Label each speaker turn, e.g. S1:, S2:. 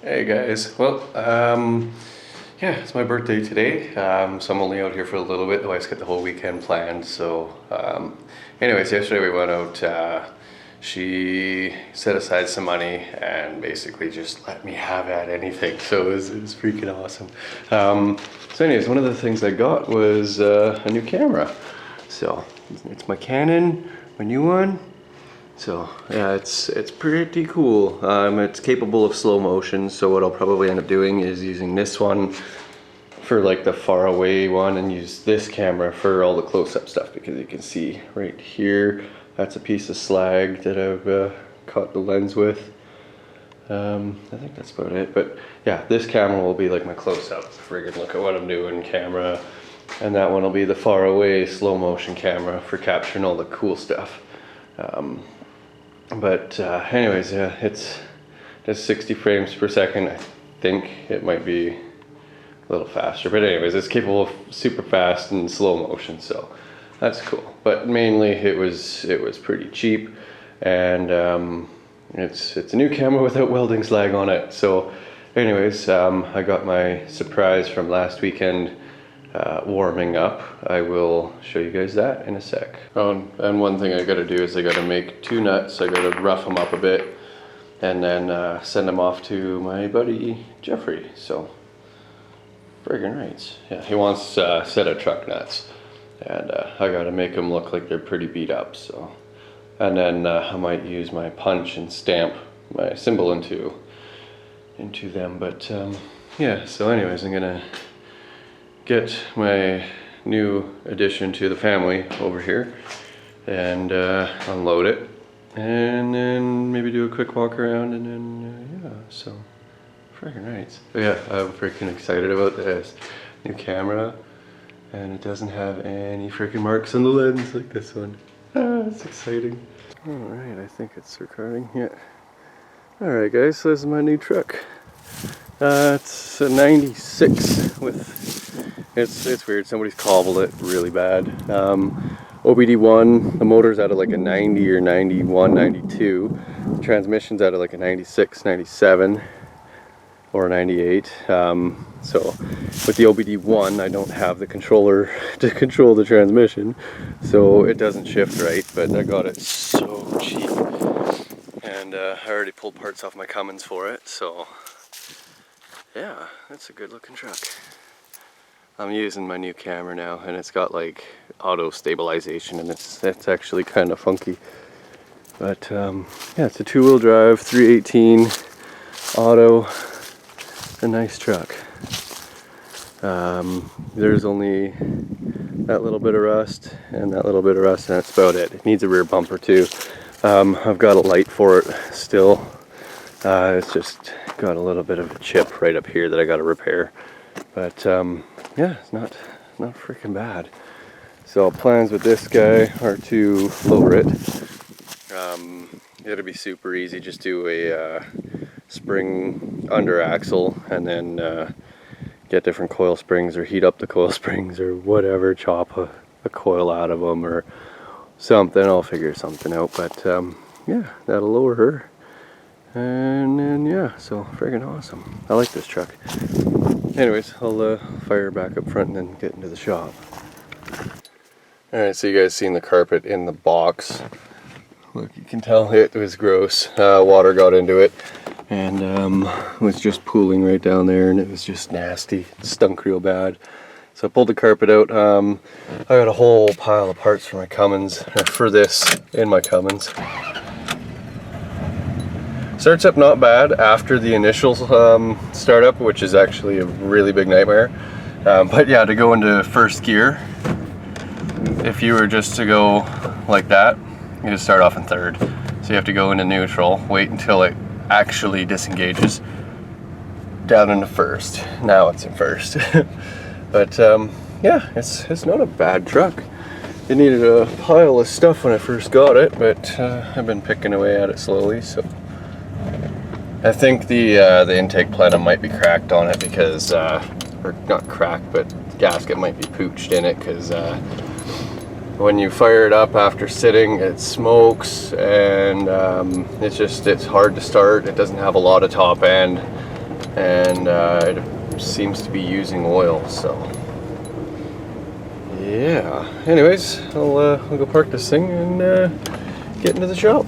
S1: Hey guys, well, yeah, it's my birthday today, so I'm only out here for a little bit. The wife's got the whole weekend planned, so, anyways, yesterday we went out, she set aside some money and basically just let me have at anything, so it was freaking awesome. So anyways, one of the things I got was a new camera. So, it's my Canon, my new one. So yeah, it's pretty cool. It's capable of slow motion, so what I'll probably end up doing is using this one for like the far away one and use this camera for all the close-up stuff, because you can see right here, that's a piece of slag that I've caught the lens with. I think that's about it, but yeah, this camera will be like my close-up, friggin' look at what I'm doing camera, and that one will be the far away slow motion camera for capturing all the cool stuff. But anyways, yeah, it's just 60 frames per second. I think it might be a little faster, but anyways, it's capable of super fast and slow motion, so that's cool. But mainly it was pretty cheap, and it's a new camera without welding slag on it. So anyways, I got my surprise from last weekend warming up. I will show you guys that in a sec. Oh, and one thing I gotta do is I gotta make 2 nuts. I gotta rough them up a bit and then send them off to my buddy Jeffrey. So friggin' right. Yeah, he wants a set of truck nuts, and I gotta make them look like they're pretty beat up. So, and then I might use my punch and stamp my symbol into them. But yeah, so anyways, I'm gonna get my new addition to the family over here and unload it, and then maybe do a quick walk around, and then yeah, so freaking right. But yeah, I'm freaking excited about this new camera, and it doesn't have any freaking marks on the lens like this one. It's exciting. Alright, I think it's recording. Yeah. Alright guys, so this is my new truck. It's a 96 with, it's weird, somebody's cobbled it really bad. OBD1, the motor's out of like a 90 or 91, 92. The transmission's out of like a 96, 97 or 98. So with the OBD1, I don't have the controller to control the transmission, so it doesn't shift right, but I got it so cheap. And I already pulled parts off my Cummins for it, so yeah, that's a good looking truck. I'm using my new camera now, and it's got like auto stabilization, and it's actually kind of funky. But yeah, it's a 2-wheel drive, 318 auto, a nice truck. There's only that little bit of rust and that little bit of rust, and that's about it. It needs a rear bumper too. I've got a light for it still. It's just got a little bit of a chip right up here that I got to repair. But yeah, it's not freaking bad. So plans with this guy are to lower it. It'll be super easy. Just do a spring under axle, and then get different coil springs, or heat up the coil springs, or whatever, chop a coil out of them or something. I'll figure something out. But yeah, that'll lower her. And then yeah, so friggin' awesome. I like this truck. Anyways, I'll fire back up front and then get into the shop. Alright, so you guys seen the carpet in the box. Look, you can tell it was gross. Water got into it and was just pooling right down there, and it was just nasty. It stunk real bad. So I pulled the carpet out. I got a whole pile of parts for my Cummins, or for this in my Cummins. Starts up not bad after the initial startup, which is actually a really big nightmare. But yeah, to go into first gear, if you were just to go like that, you just start off in third. So you have to go into neutral, wait until it actually disengages, down into first. Now it's in first. But yeah, it's not a bad truck. It needed a pile of stuff when I first got it, but I've been picking away at it slowly. So I think the intake plenum might be cracked on it, because, or not cracked, but the gasket might be pooched in it, because when you fire it up after sitting, it smokes, and it's hard to start. It doesn't have a lot of top end. and it seems to be using oil, so yeah. Anyways, I'll go park this thing and get into the shop.